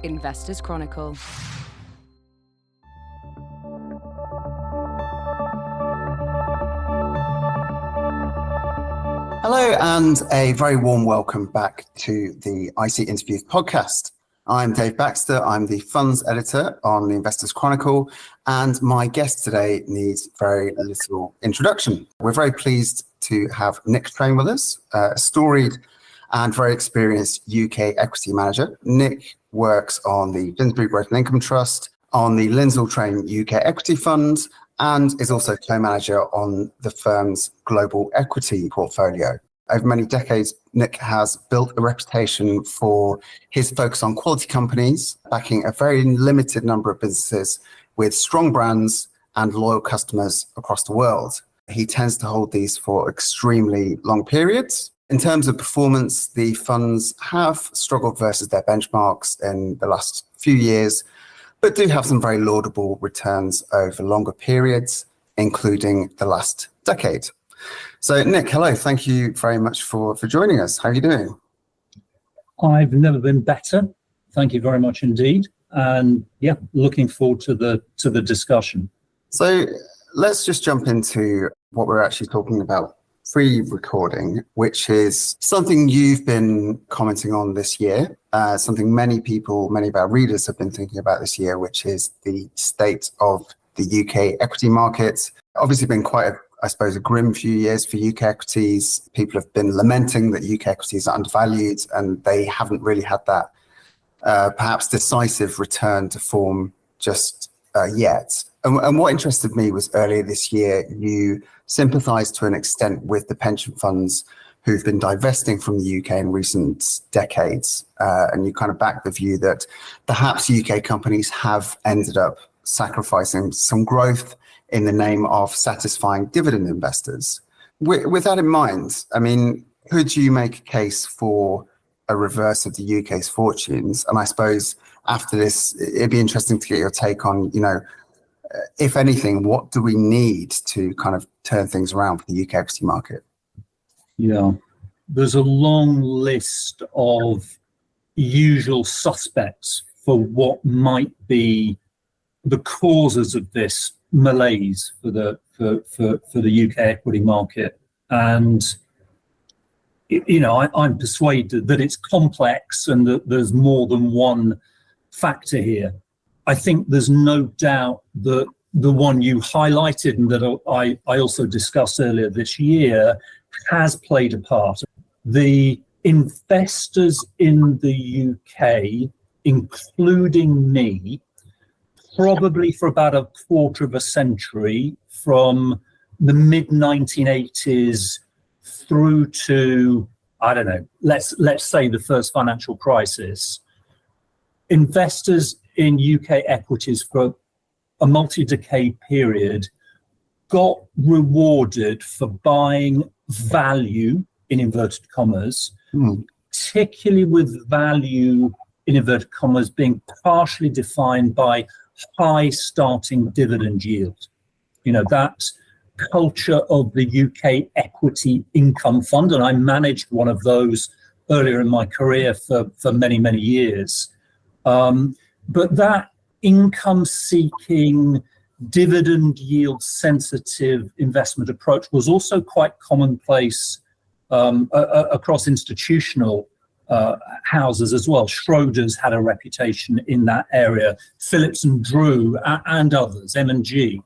Investors Chronicle. Hello and a very warm welcome back to the IC Interviews podcast. I'm Dave Baxter, I'm the funds editor on the Investors Chronicle, and my guest today needs very little introduction. We're very pleased to have Nick Train with us, a storied and very experienced UK equity manager. Nick works on the Finsbury Growth and Income Trust, on the Lindsell Train UK Equity Fund, and is also co-manager on the firm's global equity portfolio. Over many decades, Nick has built a reputation for his focus on quality companies, backing a very limited number of businesses with strong brands and loyal customers across the world. He tends to hold these for extremely long periods. In terms of performance, the funds have struggled versus their benchmarks in the last few years, but do have some very laudable returns over longer periods, including the last decade. So, Nick, hello. Thank you very much for joining us. How are you doing? I've never been better. Thank you very much indeed. And yeah, looking forward to the discussion. So let's just jump into what we're actually talking about pre-recording, which is something you've been commenting on this year, something many of our readers have been thinking about this year, which is the state of the UK equity markets. Obviously been quite a grim few years for UK equities. People have been lamenting that UK equities are undervalued and they haven't really had that perhaps decisive return to form just yet. And what interested me was earlier this year, you sympathised to an extent with the pension funds who've been divesting from the UK in recent decades. And you kind of backed the view that perhaps UK companies have ended up sacrificing some growth in the name of satisfying dividend investors. With that in mind, I mean, could you make a case for a reverse of the UK's fortunes? And I suppose after this, it'd be interesting to get your take on, if anything, what do we need to kind of turn things around for the UK equity market? Yeah, there's a long list of usual suspects for what might be the causes of this malaise for the UK equity market. And I'm persuaded that it's complex and that there's more than one factor here. I think there's no doubt that the one you highlighted and that I also discussed earlier this year has played a part. The investors in the UK, including me, probably for about a quarter of a century, from the mid-1980s through to, I don't know, let's say the first financial crisis, investors in UK equities for a multi-decade period got rewarded for buying value, in inverted commas, particularly with value, in inverted commas, being partially defined by high starting dividend yield. That culture of the UK equity income fund, and I managed one of those earlier in my career for many, many years. But that income-seeking, dividend yield-sensitive investment approach was also quite commonplace across institutional houses as well. Schroders had a reputation in that area, Phillips and Drew and others, M&G.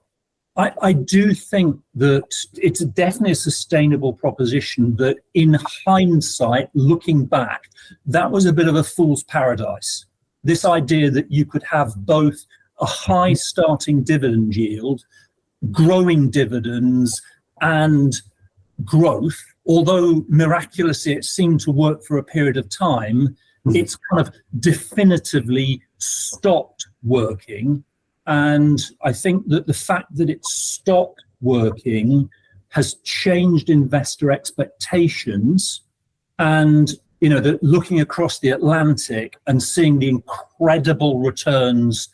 I do think that it's definitely a sustainable proposition that in hindsight, looking back, that was a bit of a fool's paradise. This idea that you could have both a high starting dividend yield, growing dividends, and growth, although miraculously it seemed to work for a period of time, it's kind of definitively stopped working. And I think that the fact that it stopped working has changed investor expectations. And that looking across the Atlantic and seeing the incredible returns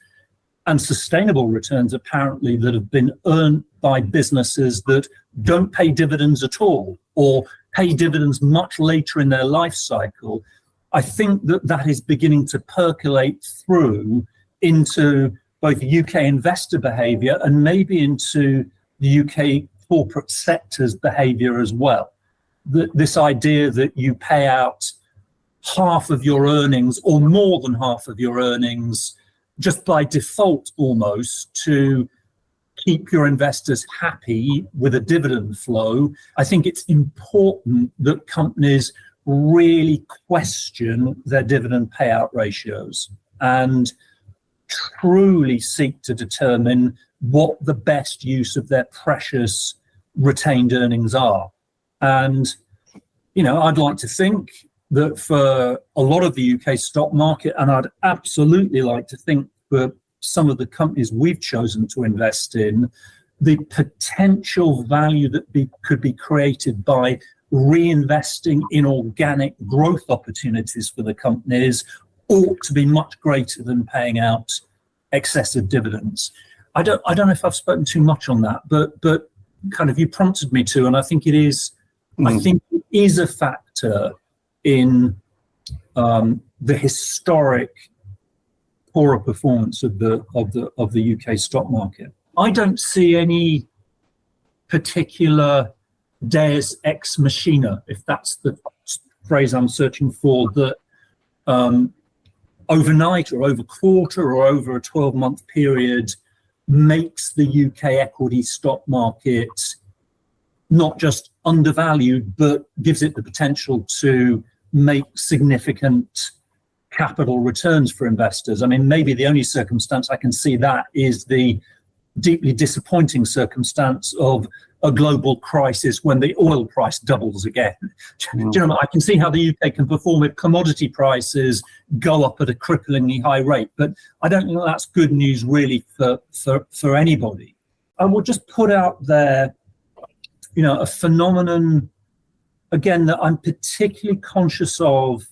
and sustainable returns apparently that have been earned by businesses that don't pay dividends at all or pay dividends much later in their life cycle, I think that is beginning to percolate through into both UK investor behaviour and maybe into the UK corporate sector's behaviour as well. This idea that you pay out half of your earnings or more than half of your earnings just by default almost to keep your investors happy with a dividend flow. I think it's important that companies really question their dividend payout ratios and truly seek to determine what the best use of their precious retained earnings are. And, I'd like to think that for a lot of the UK stock market, and I'd absolutely like to think for some of the companies we've chosen to invest in, the potential value that could be created by reinvesting in organic growth opportunities for the companies ought to be much greater than paying out excessive dividends. I don't know if I've spoken too much on that, but kind of you prompted me to, and I think it is. I think it is a factor in the historic poorer performance of the UK stock market. I don't see any particular deus ex machina, if that's the phrase I'm searching for, that overnight or over quarter or over a 12-month period makes the UK equity stock market not just undervalued, but gives it the potential to make significant capital returns for investors. I mean, maybe the only circumstance I can see that is the deeply disappointing circumstance of a global crisis when the oil price doubles again. I can see how the UK can perform if commodity prices go up at a cripplingly high rate, but I don't think that's good news really for anybody. I will just put out there, a phenomenon, again, that I'm particularly conscious of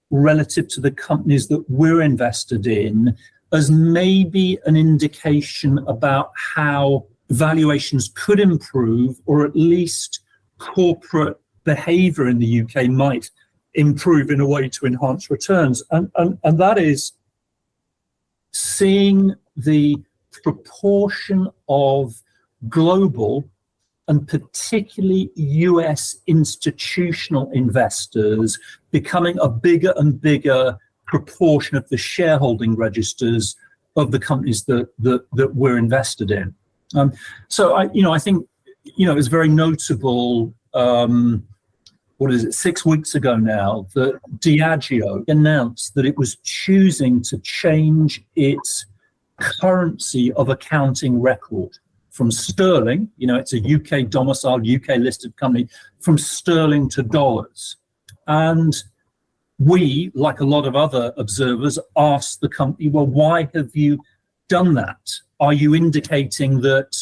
relative to the companies that we're invested in, as maybe an indication about how valuations could improve, or at least corporate behavior in the UK might improve in a way to enhance returns. And that is seeing the proportion of global and particularly US institutional investors becoming a bigger and bigger proportion of the shareholding registers of the companies that we're invested in. So I think it was very notable. 6 weeks ago now, that Diageo announced that it was choosing to change its currency of accounting record from sterling. It's a UK domiciled, UK listed company, from sterling to dollars. And we, like a lot of other observers, asked the company, well, why have you done that? Are you indicating that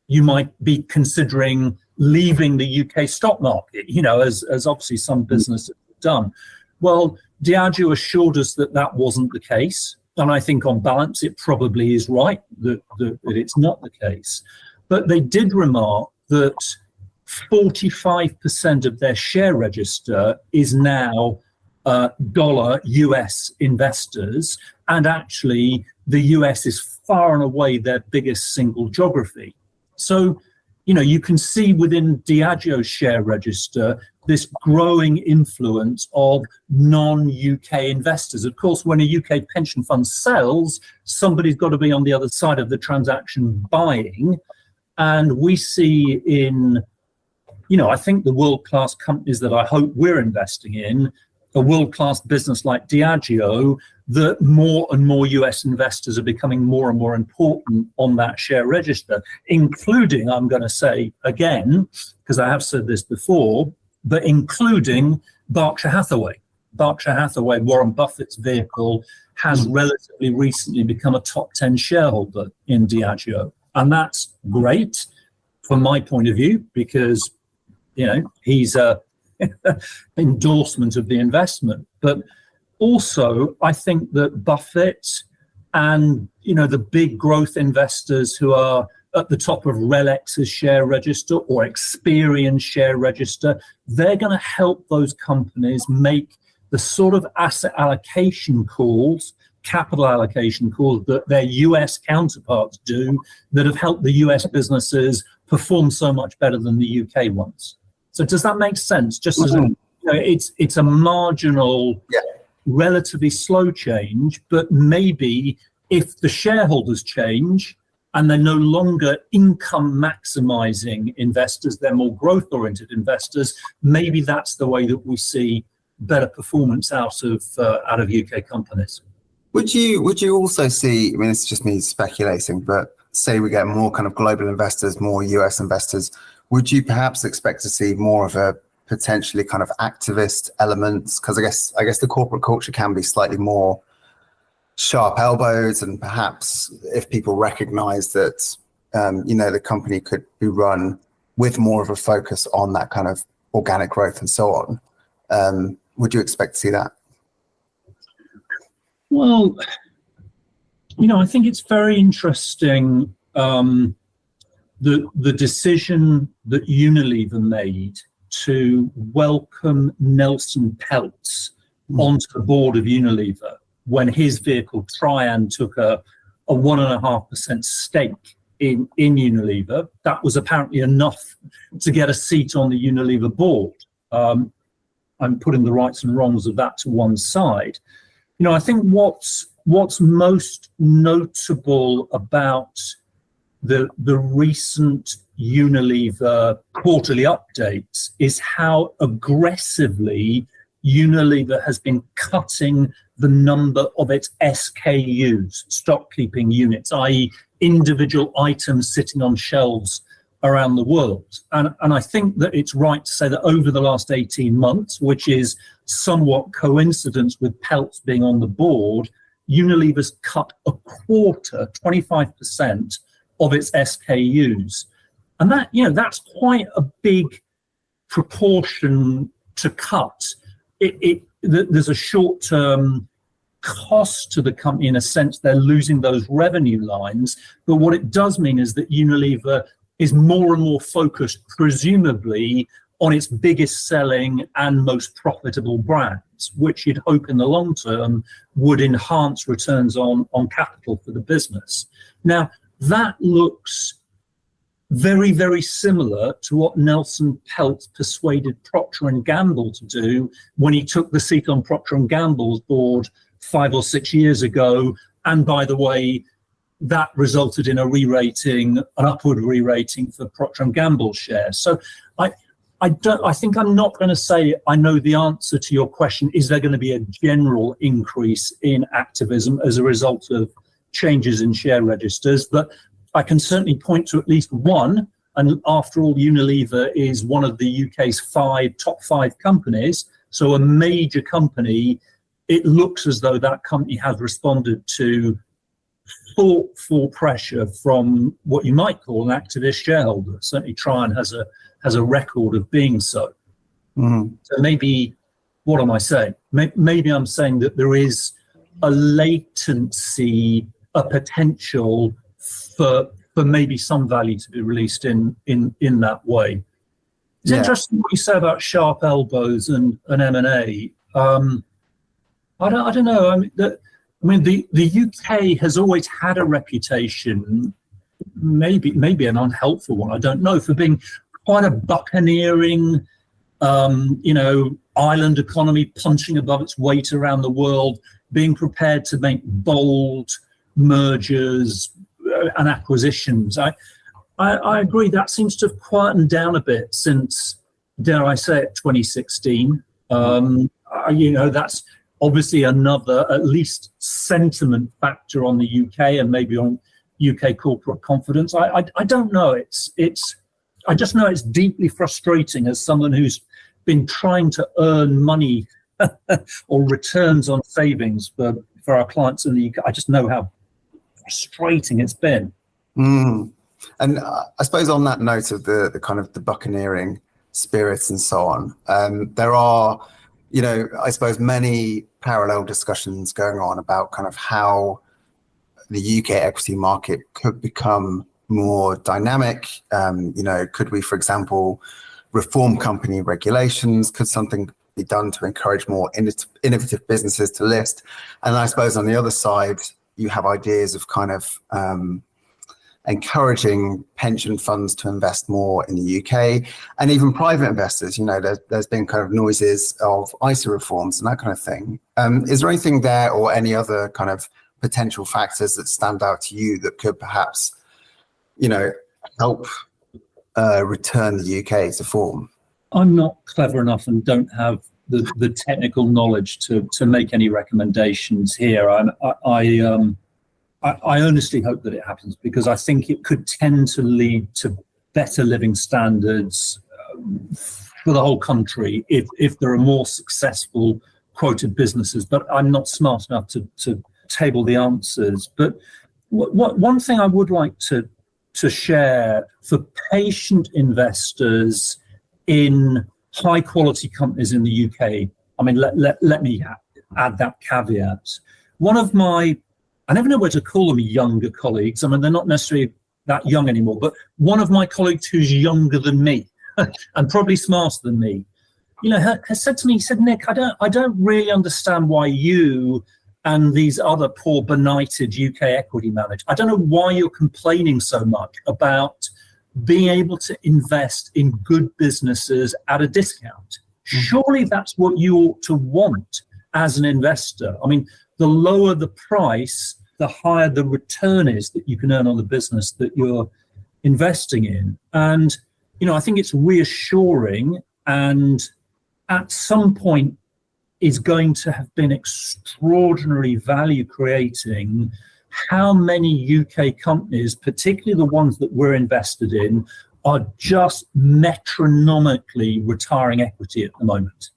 you might be considering leaving the UK stock market, as obviously some businesses have done? Well, Diageo assured us that wasn't the case. And I think on balance, it probably is right that it's not the case. But they did remark that 45% of their share register is now dollar US investors. And actually, the US is far and away their biggest single geography. So, you can see within Diageo's share register this growing influence of non-UK investors. Of course, when a UK pension fund sells, somebody's got to be on the other side of the transaction buying. And we see in, I think the world-class companies that I hope we're investing in, a world-class business like Diageo, that more and more US investors are becoming more and more important on that share register, including, I'm going to say again, because I have said this before, but including Berkshire Hathaway. Berkshire Hathaway, Warren Buffett's vehicle, has relatively recently become a top 10 shareholder in Diageo. And that's great from my point of view, because, he's a endorsement of the investment. But also, I think that Buffett and, the big growth investors who are at the top of RELX's share register or Experian's share register, they're going to help those companies make the sort of asset allocation calls, capital allocation calls that their US counterparts do that have helped the US businesses perform so much better than the UK ones. So does that make sense? Just as it's a marginal, relatively slow change, but maybe if the shareholders change and they're no longer income maximizing investors, they're more growth oriented investors, maybe that's the way that we see better performance out of UK companies. Would you also see, I mean, it's just me speculating, but say we get more kind of global investors, more US investors, would you perhaps expect to see more of a potentially kind of activist elements? Because I guess the corporate culture can be slightly more sharp elbows, and perhaps if people recognize that, the company could be run with more of a focus on that kind of organic growth and so on, would you expect to see that? Well, I think it's very interesting, the decision that Unilever made to welcome Nelson Peltz onto the board of Unilever when his vehicle Trian took a 1.5% stake in Unilever. That was apparently enough to get a seat on the Unilever board. I'm putting the rights and wrongs of that to one side. I think what's most notable about the recent Unilever quarterly updates is how aggressively Unilever has been cutting the number of its SKUs, stock keeping units, i.e. individual items sitting on shelves around the world. And I think that it's right to say that over the last 18 months, which is somewhat coincidence with Peltz being on the board, Unilever's cut a quarter, 25% of its SKUs. And that, that's quite a big proportion to cut. There's a short-term cost to the company in a sense. They're losing those revenue lines. But what it does mean is that Unilever is more and more focused, presumably, on its biggest selling and most profitable brands, which you'd hope in the long term would enhance returns on capital for the business. Now, that looks very, very similar to what Nelson Peltz persuaded Procter & Gamble to do when he took the seat on Procter & Gamble's board 5 or 6 years ago. And by the way, that resulted in an upward re-rating for Procter & Gamble shares. So I think I'm not going to say I know the answer to your question. Is there going to be a general increase in activism as a result of changes in share registers? But I can certainly point to at least one. And after all, Unilever is one of the UK's top five companies. So a major company. It looks as though that company has responded to thoughtful pressure from what you might call an activist shareholder. Certainly Trian has a record of being so. Mm-hmm. So maybe, what am I saying? Maybe I'm saying that there is a latency, a potential for maybe some value to be released in that way. It's interesting what you say about sharp elbows and M&A. I don't know. The UK has always had a reputation, maybe an unhelpful one, I don't know, for being quite a buccaneering, island economy, punching above its weight around the world, being prepared to make bold mergers and acquisitions. I agree that seems to have quietened down a bit since, dare I say it, 2016. That's obviously another, at least, sentiment factor on the UK and maybe on UK corporate confidence. I don't know. I just know it's deeply frustrating as someone who's been trying to earn money or returns on savings for our clients in the UK. I just know how frustrating it's been. And I suppose on that note of the kind of the buccaneering spirits and so on, there are, I suppose many parallel discussions going on about kind of how the UK equity market could become more dynamic. Could we, for example, reform company regulations? Could something be done to encourage more innovative businesses to list? And I suppose on the other side, you have ideas of kind of encouraging pension funds to invest more in the UK, and even private investors. You know, there's been kind of noises of ISA reforms and that kind of thing. Is there anything there or any other kind of potential factors that stand out to you that could perhaps, you know, help return the UK to form? I'm not clever enough and don't have the technical knowledge to make any recommendations here. I honestly hope that it happens, because I think it could tend to lead to better living standards for the whole country if there are more successful quoted businesses. But I'm not smart enough to table the answers. But one thing I would like to share for patient investors in high quality companies in the UK, I mean, let me add that caveat. One of my, I never know where to call them, younger colleagues. I mean, they're not necessarily that young anymore, but one of my colleagues who's younger than me and probably smarter than me, you know, has said to me, he said, Nick, I don't really understand why you and these other poor benighted UK equity managers, I don't know why you're complaining so much about being able to invest in good businesses at a discount. Surely that's what you ought to want as an investor. I mean, the lower the price, the higher the return is that you can earn on the business that you're investing in. And, you know, I think it's reassuring, and at some point is going to have been extraordinarily value creating how many UK companies, particularly the ones that we're invested in, are just metronomically retiring equity at the moment.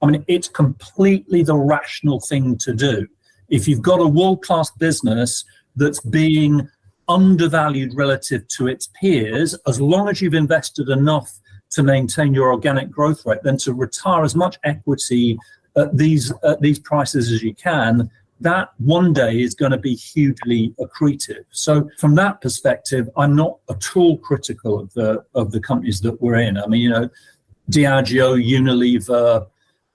I mean, it's completely the rational thing to do. If you've got a world-class business that's being undervalued relative to its peers, as long as you've invested enough to maintain your organic growth rate, then to retire as much equity at these prices as you can, that one day is going to be hugely accretive. So from that perspective, I'm not at all critical of the companies that we're in. I mean, you know, Diageo, Unilever,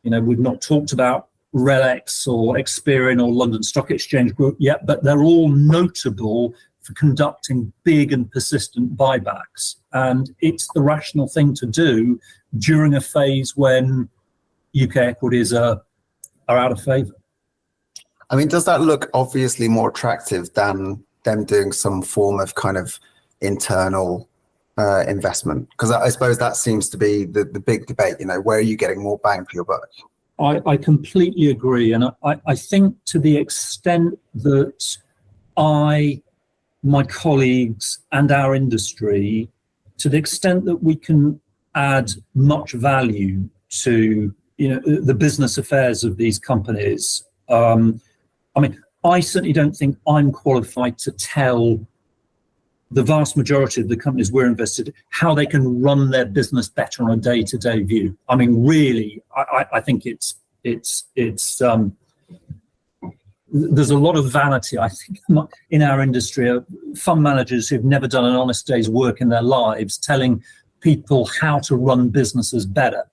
you know, we've not talked about Relics or Experian or London Stock Exchange Group yet, but they're all notable for conducting big and persistent buybacks. And it's the rational thing to do during a phase when UK equities are out of favour. I mean, does that look obviously more attractive than them doing some form of kind of internal investment? Because I suppose that seems to be the big debate, you know, where are you getting more bang for your buck? I completely agree. And I think to the extent that my colleagues and our industry, to the extent that we can add much value to, you know, the business affairs of these companies, I mean, I certainly don't think I'm qualified to tell the vast majority of the companies we're invested in how they can run their business better on a day-to-day view. I mean, really, I think it's there's a lot of vanity, I think, in our industry. Fund managers who've never done an honest day's work in their lives telling people how to run businesses better.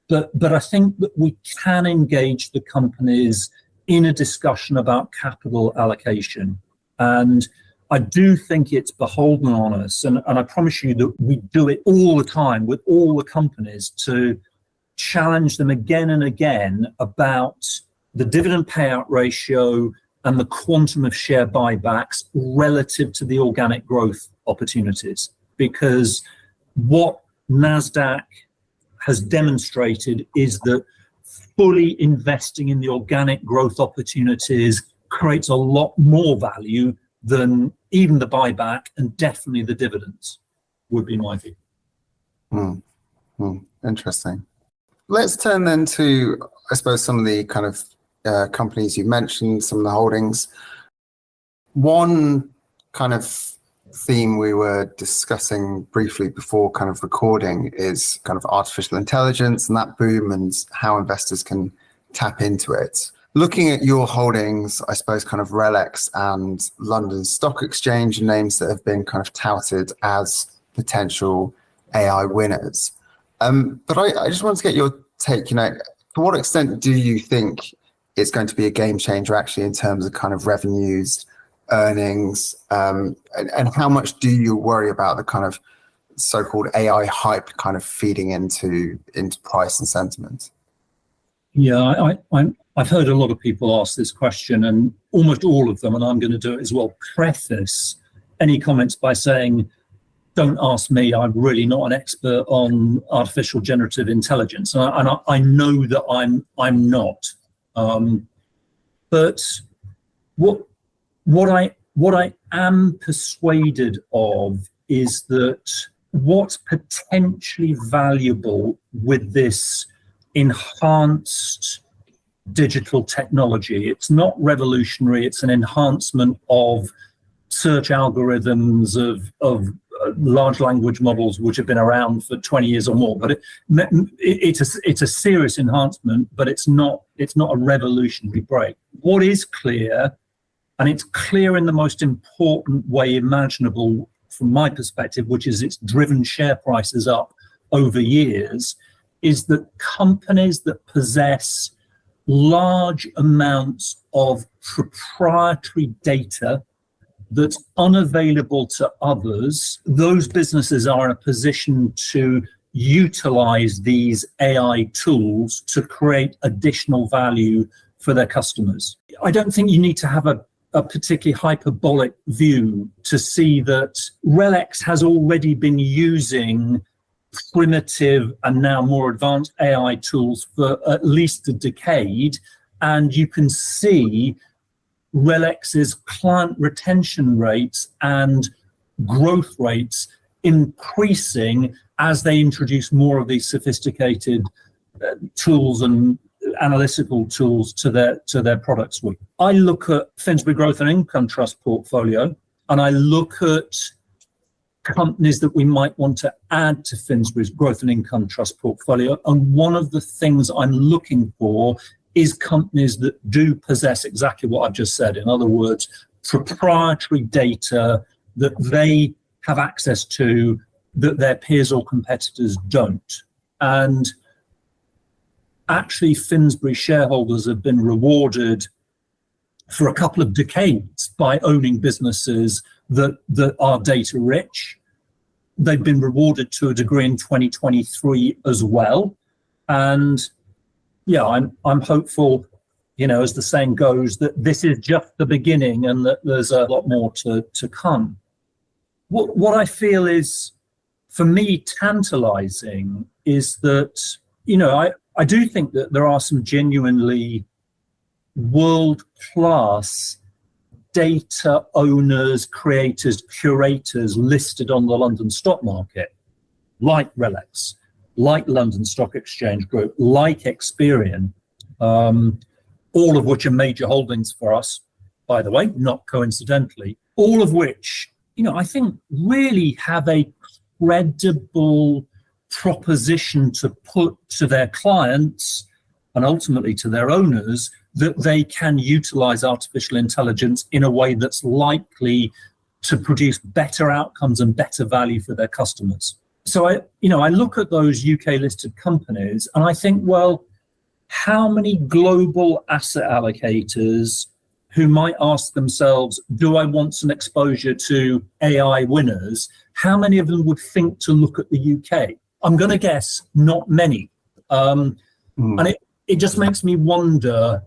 But I think that we can engage the companies in a discussion about capital allocation. And I do think it's beholden on us, and I promise you that we do it all the time with all the companies, to challenge them again and again about the dividend payout ratio and the quantum of share buybacks relative to the organic growth opportunities. Because what NASDAQ has demonstrated is that fully investing in the organic growth opportunities creates a lot more value than even the buyback, and definitely the dividends, would be my view. Interesting. Let's turn then to, I suppose, some of the kind of companies you mentioned, some of the holdings. One kind of theme we were discussing briefly before kind of recording is kind of artificial intelligence and that boom and how investors can tap into it. Looking at your holdings, I suppose kind of Relics and London Stock Exchange, names that have been kind of touted as potential AI winners. But I just wanted to get your take, you know, To what extent do you think it's going to be a game changer actually in terms of kind of revenues, earnings, and how much do you worry about the kind of so-called AI hype kind of feeding into price and sentiment? Yeah, I've heard a lot of people ask this question, and almost all of them, and I'm going to do it as well, preface any comments by saying, don't ask me, I'm really not an expert on artificial generative intelligence. And I know that I'm not. But what I am persuaded of is that what's potentially valuable with this enhanced digital technology, it's not revolutionary, it's an enhancement of search algorithms of large language models which have been around for 20 years or more, but it's a serious enhancement, but it's not a revolutionary break. What is clear, and it's clear in the most important way imaginable from my perspective, which is it's driven share prices up over years, is that companies that possess large amounts of proprietary data that's unavailable to others, those businesses are in a position to utilize these AI tools to create additional value for their customers. I don't think you need to have a particularly hyperbolic view to see that RELX has already been using primitive and now more advanced AI tools for at least a decade, and you can see RELX's client retention rates and growth rates increasing as they introduce more of these sophisticated tools and analytical tools to their product suite. I look at Finsbury Growth and Income Trust portfolio, and I look at companies that we might want to add to Finsbury's Growth and Income Trust portfolio. And one of the things I'm looking for is companies that do possess exactly what I've just said. In other words, proprietary data that they have access to that their peers or competitors don't. And actually, Finsbury shareholders have been rewarded for a couple of decades by owning businesses that are data rich. They've been rewarded to a degree in 2023 as well. And yeah, I'm hopeful, as the saying goes, that this is just the beginning and that there's a lot more to come. What I feel is, for me, tantalizing is that, I do think that there are some genuinely world-class data owners, creators, curators listed on the London stock market, like RELX, like London Stock Exchange Group, like Experian, all of which are major holdings for us, by the way, not coincidentally, all of which, I think really have a credible proposition to put to their clients and ultimately to their owners that they can utilize artificial intelligence in a way that's likely to produce better outcomes and better value for their customers. So I look at those UK listed companies and I think, well, how many global asset allocators who might ask themselves, do I want some exposure to AI winners? How many of them would think to look at the UK? I'm going to guess not many. And it just makes me wonder,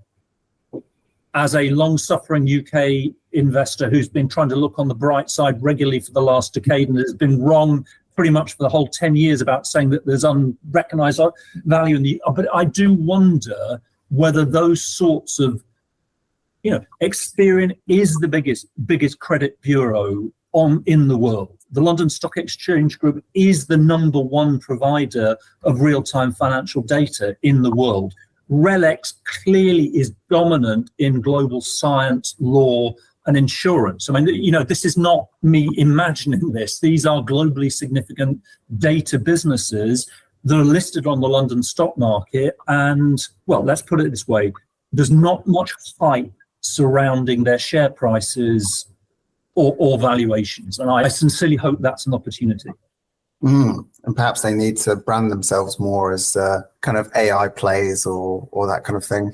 as a long-suffering UK investor who's been trying to look on the bright side regularly for the last decade and has been wrong pretty much for the whole 10 years about saying that there's unrecognized value in the, but I do wonder whether those sorts of, Experian is the biggest credit bureau in the world. The London Stock Exchange Group is the number one provider of real-time financial data in the world. RELX clearly is dominant in global science, law, and insurance. I mean, this is not me imagining this. These are globally significant data businesses that are listed on the London stock market. And, well, let's put it this way. There's not much hype surrounding their share prices or valuations. And I sincerely hope that's an opportunity. And perhaps they need to brand themselves more as kind of AI plays or that kind of thing.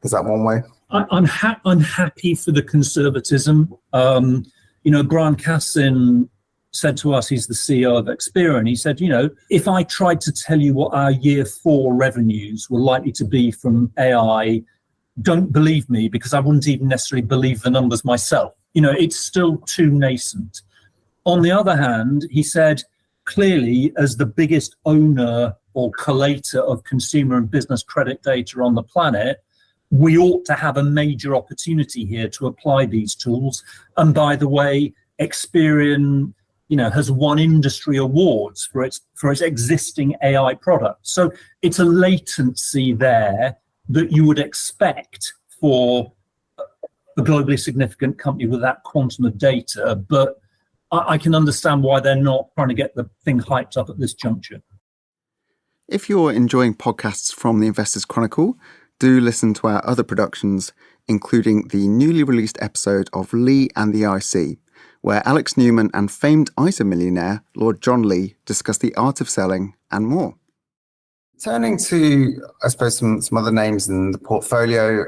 Is that one way? I'm happy for the conservatism. Brian Cassin said to us, he's the CEO of Experian, he said, if I tried to tell you what our year 4 revenues were likely to be from AI, don't believe me, because I wouldn't even necessarily believe the numbers myself. It's still too nascent. On the other hand, he said, clearly, as the biggest owner or collator of consumer and business credit data on the planet, we ought to have a major opportunity here to apply these tools. And by the way, Experian, has won industry awards for its existing AI products. So it's a latency there that you would expect for a globally significant company with that quantum of data. But I can understand why they're not trying to get the thing hyped up at this juncture. If you're enjoying podcasts from the Investors Chronicle, do listen to our other productions, including the newly released episode of Lee and the IC, where Alex Newman and famed ISA millionaire Lord John Lee discuss the art of selling and more. Turning to, I suppose, some other names in the portfolio,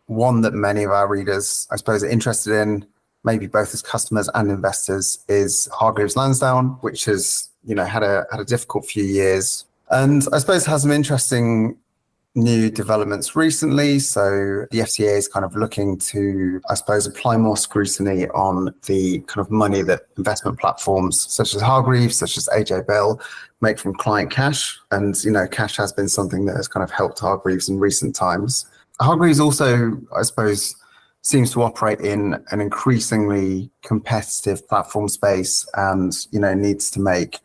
one that many of our readers, I suppose, are interested in, maybe both as customers and investors, is Hargreaves Lansdown, which has, had a difficult few years, and I suppose has some interesting new developments recently. So the FCA is kind of looking to, I suppose, apply more scrutiny on the kind of money that investment platforms such as Hargreaves, such as AJ Bell, make from client cash. And, cash has been something that has kind of helped Hargreaves in recent times. Hargreaves also, I suppose, seems to operate in an increasingly competitive platform space and, needs to make,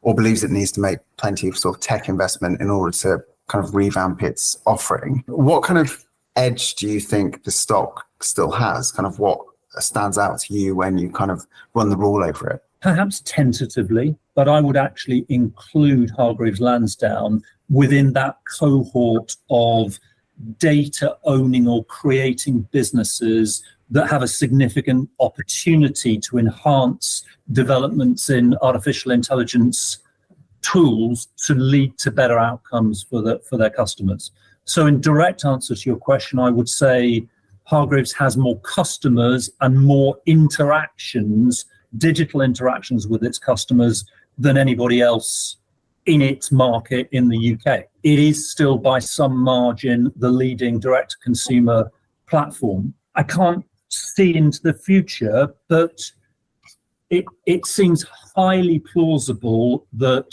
or believes it needs to make, plenty of sort of tech investment in order to kind of revamp its offering. What kind of edge do you think the stock still has? Kind of what stands out to you when you kind of run the rule over it? Perhaps tentatively, but I would actually include Hargreaves Lansdown within that cohort of data owning or creating businesses that have a significant opportunity to enhance developments in artificial intelligence tools to lead to better outcomes for their customers. So in direct answer to your question, I would say Hargreaves has more customers and more interactions, digital interactions with its customers than anybody else in its market in the UK. It is still by some margin the leading direct-to-consumer platform. I can't see into the future, but it seems highly plausible that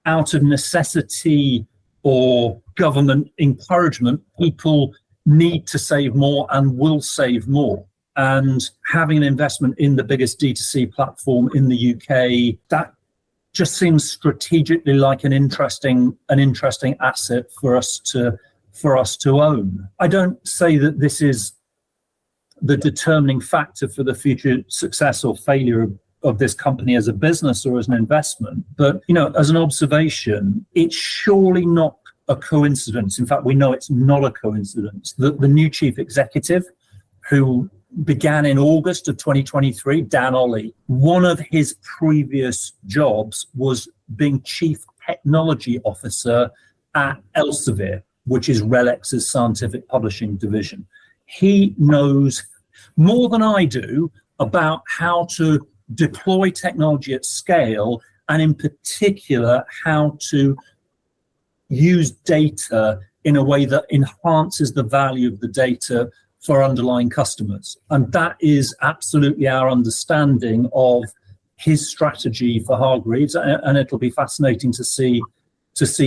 out of necessity or government encouragement, people need to save more and will save more. And having an investment in the biggest D2C platform in the UK, that just seems strategically like an interesting asset for us to own. I don't say that this is the determining factor for the future success or failure of this company as a business or as an investment. But, as an observation, it's surely not a coincidence. In fact, we know it's not a coincidence that the new chief executive, who began in August of 2023, Dan Olley, one of his previous jobs was being chief technology officer at Elsevier, which is RELX's scientific publishing division. He knows more than I do about how to deploy technology at scale, and in particular, how to use data in a way that enhances the value of the data for underlying customers. And that is absolutely our understanding of his strategy for Hargreaves, and it'll be fascinating to see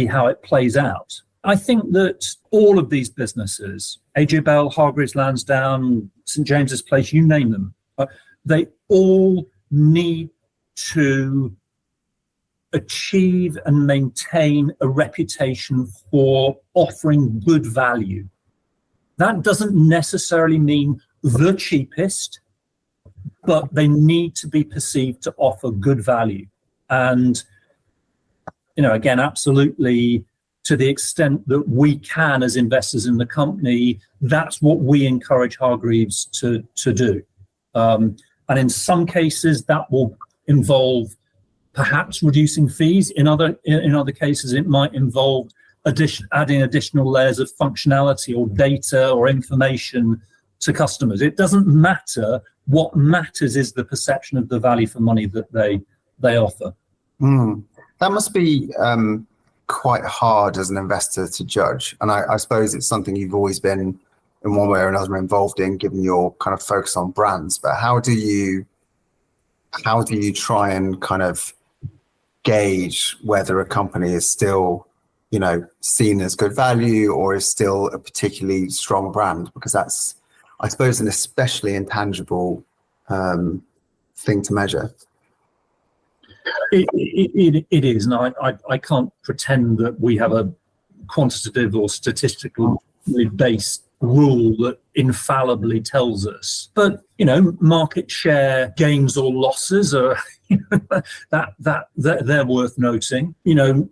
how it plays out. I think that all of these businesses, AJ Bell, Hargreaves Lansdown, St James's Place, you name them, they all need to achieve and maintain a reputation for offering good value. That doesn't necessarily mean the cheapest, but they need to be perceived to offer good value. And, again, absolutely, to the extent that we can as investors in the company, that's what we encourage Hargreaves to do. And in some cases, that will involve perhaps reducing fees. In other cases, it might involve adding additional layers of functionality or data or information to customers. It doesn't matter. What matters is the perception of the value for money that they offer. That must be quite hard as an investor to judge. And I suppose it's something you've always been, in one way or another, involved in, given your kind of focus on brands. But how do you try and kind of gauge whether a company is still, seen as good value or is still a particularly strong brand? Because that's, I suppose, an especially intangible thing to measure. It is, and I can't pretend that we have a quantitative or statistically based rule that infallibly tells us. But market share gains or losses are that they're worth noting.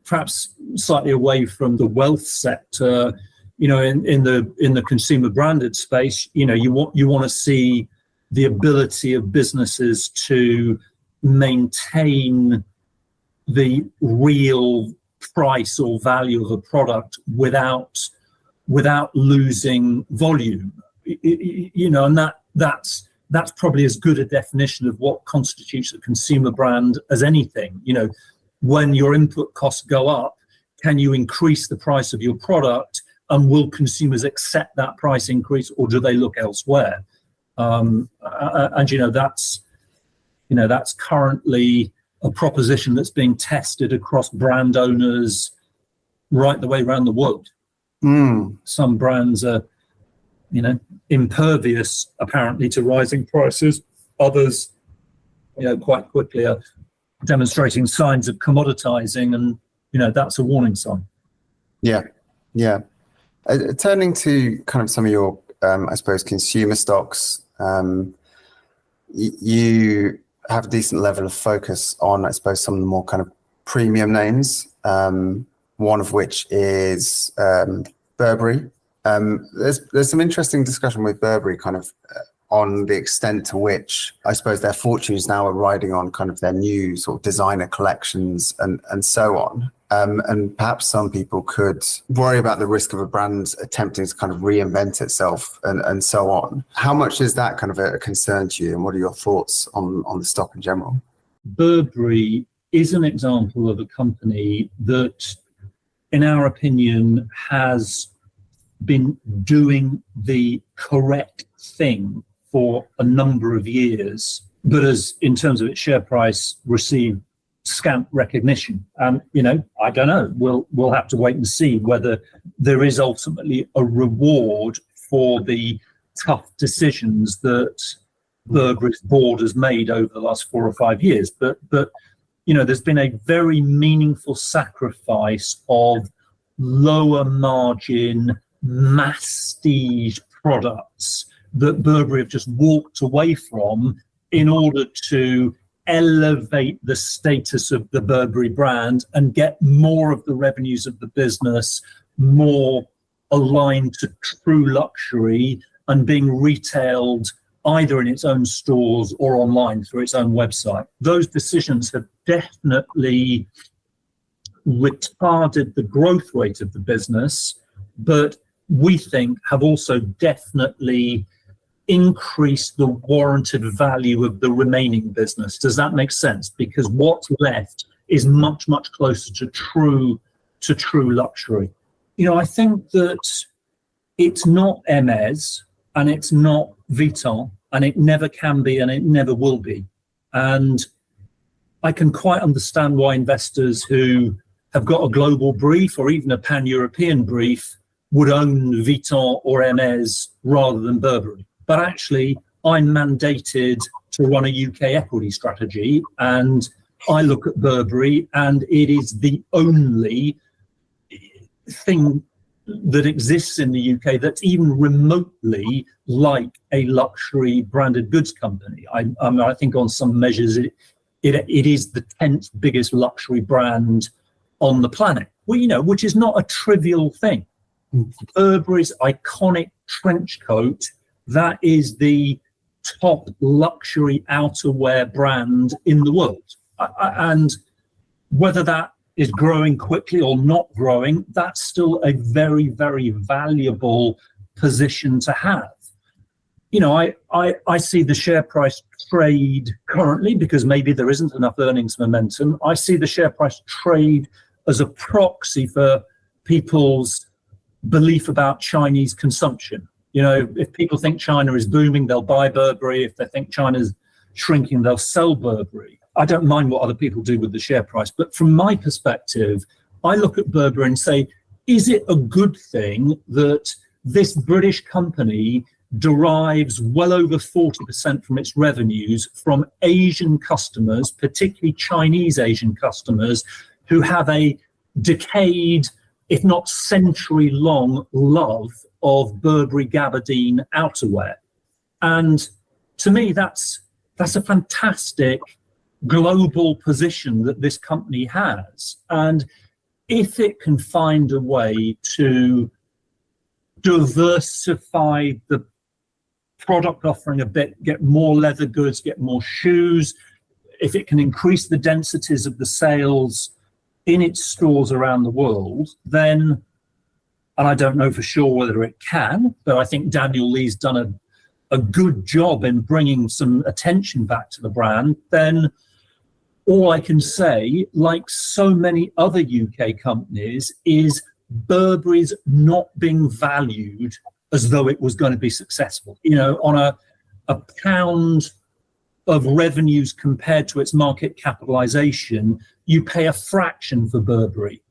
Perhaps slightly away from the wealth sector. In the consumer branded space, you want to see the ability of businesses to maintain the real price or value of a product without losing volume. And that's probably as good a definition of what constitutes a consumer brand as anything. When your input costs go up, can you increase the price of your product? And will consumers accept that price increase, or do they look elsewhere? That's currently a proposition that's being tested across brand owners right the way around the world. Some brands are, impervious apparently to rising prices. Others, quite quickly are demonstrating signs of commoditizing, and that's a warning sign. Yeah. Turning to kind of some of your, I suppose, consumer stocks, you have a decent level of focus on, I suppose, some of the more kind of premium names, one of which is Burberry. There's some interesting discussion with Burberry kind of on the extent to which, I suppose, their fortunes now are riding on kind of their new sort of designer collections and so on. And perhaps some people could worry about the risk of a brand attempting to kind of reinvent itself and so on. How much is that kind of a concern to you, and what are your thoughts on the stock in general? Burberry is an example of a company that, in our opinion, has been doing the correct thing for a number of years, but as in terms of its share price, received scant recognition. I don't know. We'll have to wait and see whether there is ultimately a reward for the tough decisions that Burberry's board has made over the last 4 or 5 years. But there's been a very meaningful sacrifice of lower margin, masstige products that Burberry have just walked away from in order to elevate the status of the Burberry brand and get more of the revenues of the business more aligned to true luxury and being retailed either in its own stores or online through its own website. Those decisions have definitely retarded the growth rate of the business, but we think have also definitely increase the warranted value of the remaining business. Does that make sense? Because what's left is much, much closer to true luxury. I think that it's not Hermès and it's not Vuitton, and it never can be and it never will be. And I can quite understand why investors who have got a global brief or even a pan-European brief would own Vuitton or Hermès rather than Burberry. But actually, I'm mandated to run a UK equity strategy, and I look at Burberry, and it is the only thing that exists in the UK that's even remotely like a luxury branded goods company. I think on some measures, it is the 10th biggest luxury brand on the planet, which is not a trivial thing. Burberry's iconic trench coat, that is the top luxury outerwear brand in the world. And Whether that is growing quickly or not growing, that's still a very, very valuable position to have. I see the share price trade currently, because maybe there isn't enough earnings momentum. I see the share price trade as a proxy for people's belief about Chinese consumption. If people think China is booming, they'll buy Burberry. If they think China's shrinking, they'll sell Burberry. I don't mind what other people do with the share price, but from my perspective, I look at Burberry and say, is it a good thing that this British company derives well over 40% from its revenues from Asian customers, particularly Chinese Asian customers, who have a decade, if not century-long love of Burberry gabardine outerwear? And to me, that's a fantastic global position that this company has. And if it can find a way to diversify the product offering a bit, get more leather goods, get more shoes, if it can increase the densities of the sales in its stores around the world, then, and I don't know for sure whether it can, but I think Daniel Lee's done a good job in bringing some attention back to the brand, then all I can say, like so many other UK companies, is Burberry's not being valued as though it was going to be successful. On a pound of revenues compared to its market capitalization, you pay a fraction for Burberry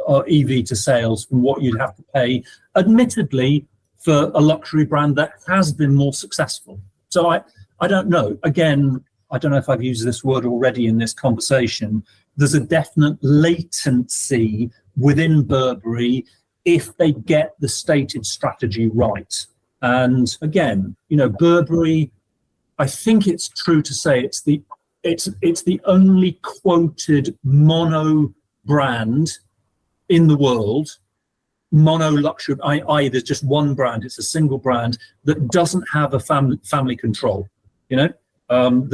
or EV to sales from what you'd have to pay, admittedly, for a luxury brand that has been more successful. So I don't know. Again, I don't know if I've used this word already in this conversation. There's a definite latency within Burberry if they get the stated strategy right. And again, Burberry, I think it's true to say it's the only quoted mono brand in the world, mono luxury, i.e. there's just one brand, it's a single brand that doesn't have a family control. I'm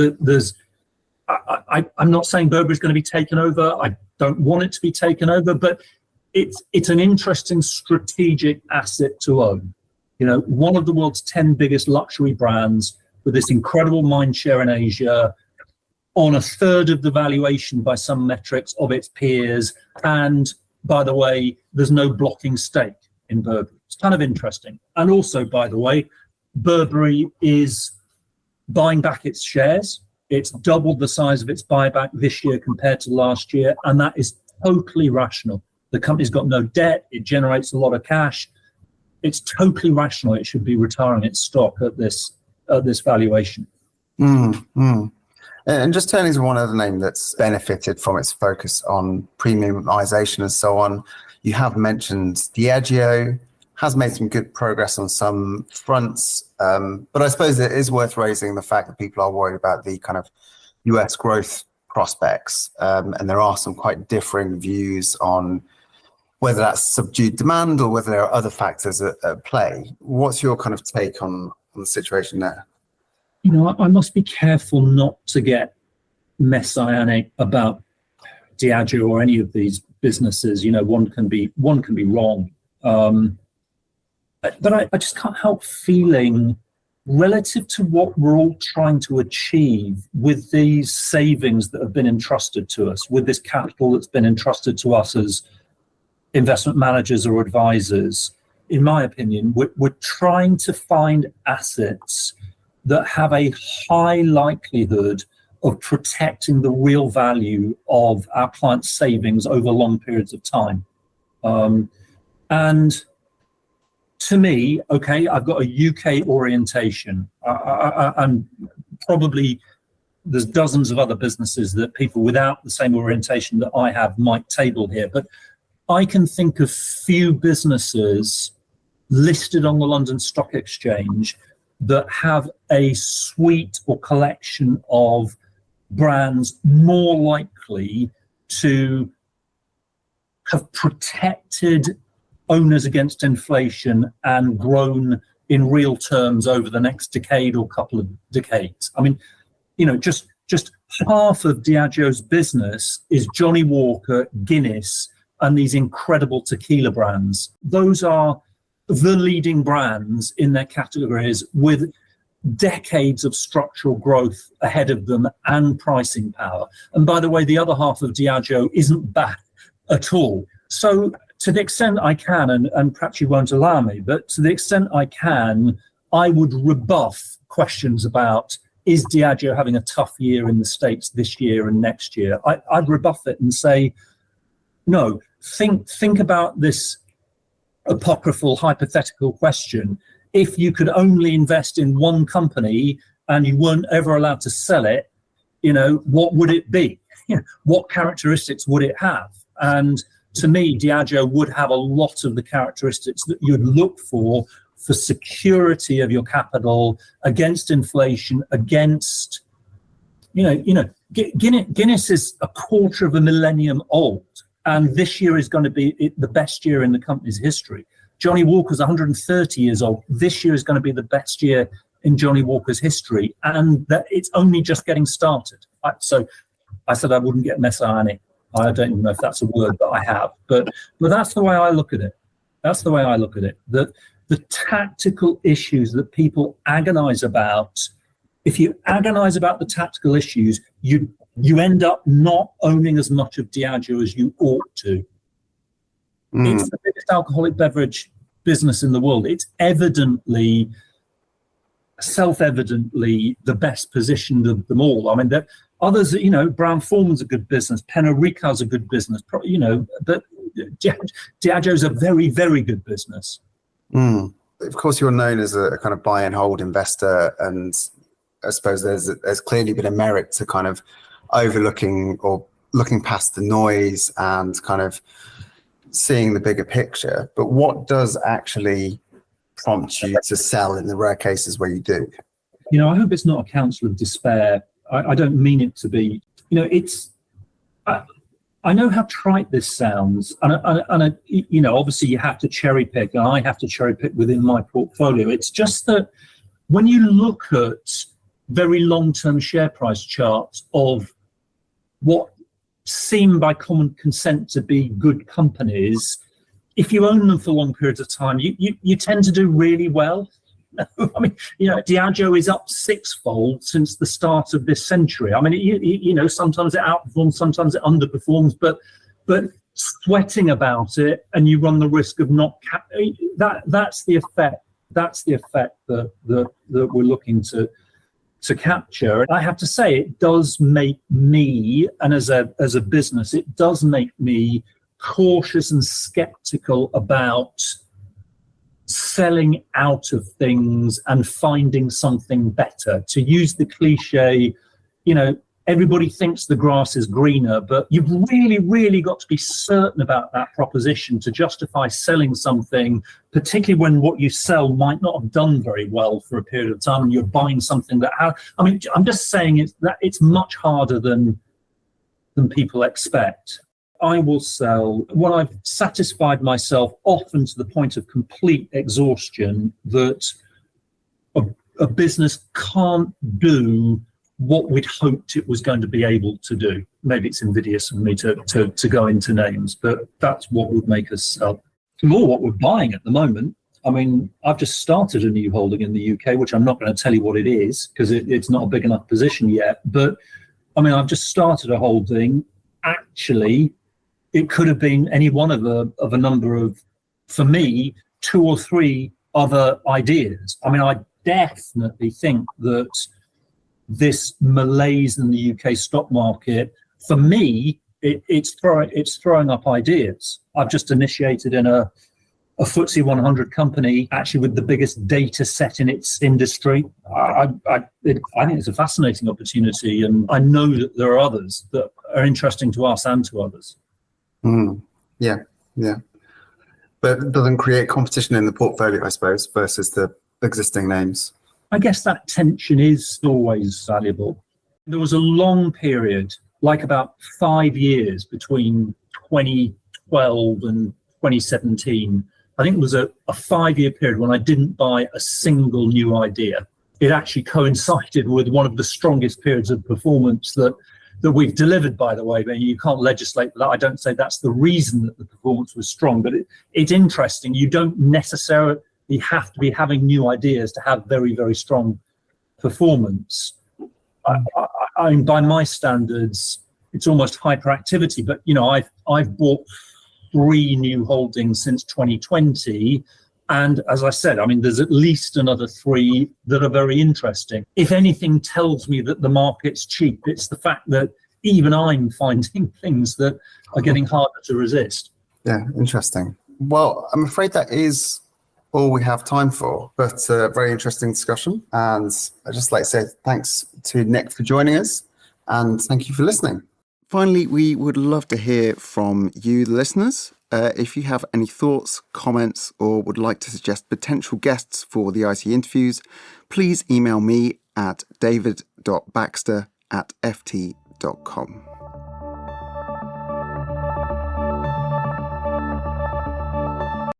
not saying Burberry's going to be taken over. I don't want it to be taken over, but it's an interesting strategic asset to own. One of the world's 10 biggest luxury brands with this incredible mind share in Asia, on a third of the valuation by some metrics of its peers. And by the way, there's no blocking stake in Burberry. It's kind of interesting. And also, by the way, Burberry is buying back its shares. It's doubled the size of its buyback this year compared to last year, and that is totally rational. The company's got no debt. It generates a lot of cash. It's totally rational. It should be retiring its stock at this valuation. And just turning to one other name that's benefited from its focus on premiumization and so on, you have mentioned Diageo, has made some good progress on some fronts, but I suppose it is worth raising the fact that people are worried about the kind of US growth prospects, and there are some quite differing views on whether that's subdued demand or whether there are other factors at play. What's your kind of take on the situation there? I must be careful not to get messianic about Diageo or any of these businesses. One can be wrong. But I just can't help feeling, relative to what we're all trying to achieve with these savings that have been entrusted to us, with this capital that's been entrusted to us as investment managers or advisors, in my opinion, we're trying to find assets that have a high likelihood of protecting the real value of our clients' savings over long periods of time. And to me, okay, I've got a UK orientation, and probably there's dozens of other businesses that people without the same orientation that I have might table here, but I can think of few businesses listed on the London Stock Exchange that have a suite or collection of brands more likely to have protected owners against inflation and grown in real terms over the next decade or couple of decades. I mean, just half of Diageo's business is Johnny Walker, Guinness, and these incredible tequila brands. Those are the leading brands in their categories with decades of structural growth ahead of them and pricing power. And by the way, the other half of Diageo isn't bad at all. So to the extent I can, and perhaps you won't allow me, but to the extent I can, I would rebuff questions about, is Diageo having a tough year in the States this year and next year? I'd rebuff it and say, no, think about this apocryphal hypothetical question. If you could only invest in one company and you weren't ever allowed to sell it, what would it be? What characteristics would it have? And to me, Diageo would have a lot of the characteristics that you'd look for security of your capital, against inflation, against, Guinness is a quarter of a millennium old, and this year is going to be the best year in the company's history. Johnny Walker's 130 years old. This year is going to be the best year in Johnny Walker's history, and that it's only just getting started. So I said I wouldn't get messianic. I don't even know if that's a word, but I have. But that's the way I look at it. That's the way I look at it. That the tactical issues that people agonize about, if you agonize about the tactical issues, you end up not owning as much of Diageo as you ought to. It's the biggest alcoholic beverage business in the world. It's self-evidently the best positioned of them all. I mean, others, Brown-Forman's a good business, Pernod Ricard's a good business, but Diageo's a very, very good business. Of course, you're known as a kind of buy and hold investor, and I suppose there's clearly been a merit to kind of overlooking or looking past the noise and kind of seeing the bigger picture. But what does actually prompt you to sell in the rare cases where you do? I hope it's not a counsel of despair. I don't mean it to be. I know how trite this sounds, and obviously you have to cherry pick, and I have to cherry pick within my portfolio. It's just that when you look at very long-term share price charts of what seem by common consent to be good companies, if you own them for long periods of time, you tend to do really well. I mean, Diageo is up sixfold since the start of this century. I mean, sometimes it outperforms, sometimes it underperforms, but sweating about it, and you run the risk of not that's the effect. That's the effect that we're looking to capture. And I have to say, it does make me, and as a business, it does make me cautious and skeptical about selling out of things and finding something better. To use the cliche, everybody thinks the grass is greener, but you've really, really got to be certain about that proposition to justify selling something, particularly when what you sell might not have done very well for a period of time and you're buying something that I'm just saying it's much harder than people expect. I will sell when I've satisfied myself, often to the point of complete exhaustion, that a business can't do what we'd hoped it was going to be able to do. Maybe it's invidious of me to go into names, but that's what would make us sell. More what we're buying at the moment. I mean, I've just started a new holding in the UK, which I'm not going to tell you what it is because it's not a big enough position yet. But I mean, I've just started a holding. Actually, it could have been any one of a number of, for me, 2 or 3 other ideas. I mean, I definitely think that this malaise in the UK stock market, for me, it's throwing up ideas. I've just initiated in a FTSE 100 company, actually with the biggest data set in its industry. I think it's a fascinating opportunity, and I know that there are others that are interesting to us and to others. Yeah. But it doesn't create competition in the portfolio, I suppose, versus the existing names. I guess that tension is always valuable. There was a long period, like about 5 years between 2012 and 2017. I think it was a 5-year period when I didn't buy a single new idea. it actually coincided with one of the strongest periods of performance that we've delivered, by the way. But you can't legislate for that. I don't say that's the reason that the performance was strong, but it's interesting. You don't necessarily have to be having new ideas to have very, very strong performance. I mean, by my standards, it's almost hyperactivity. But I've bought 3 new holdings since 2020, and as I said, I mean, there's at least another 3 that are very interesting. If anything tells me that the market's cheap, it's the fact that even I'm finding things that are getting harder to resist. Yeah, interesting. Well, I'm afraid that is all we have time for, but a very interesting discussion. And I'd just like to say thanks to Nick for joining us, and thank you for listening. Finally, we would love to hear from you, the listeners. If you have any thoughts, comments, or would like to suggest potential guests for the IC interviews, please email me at david.baxter@ft.com.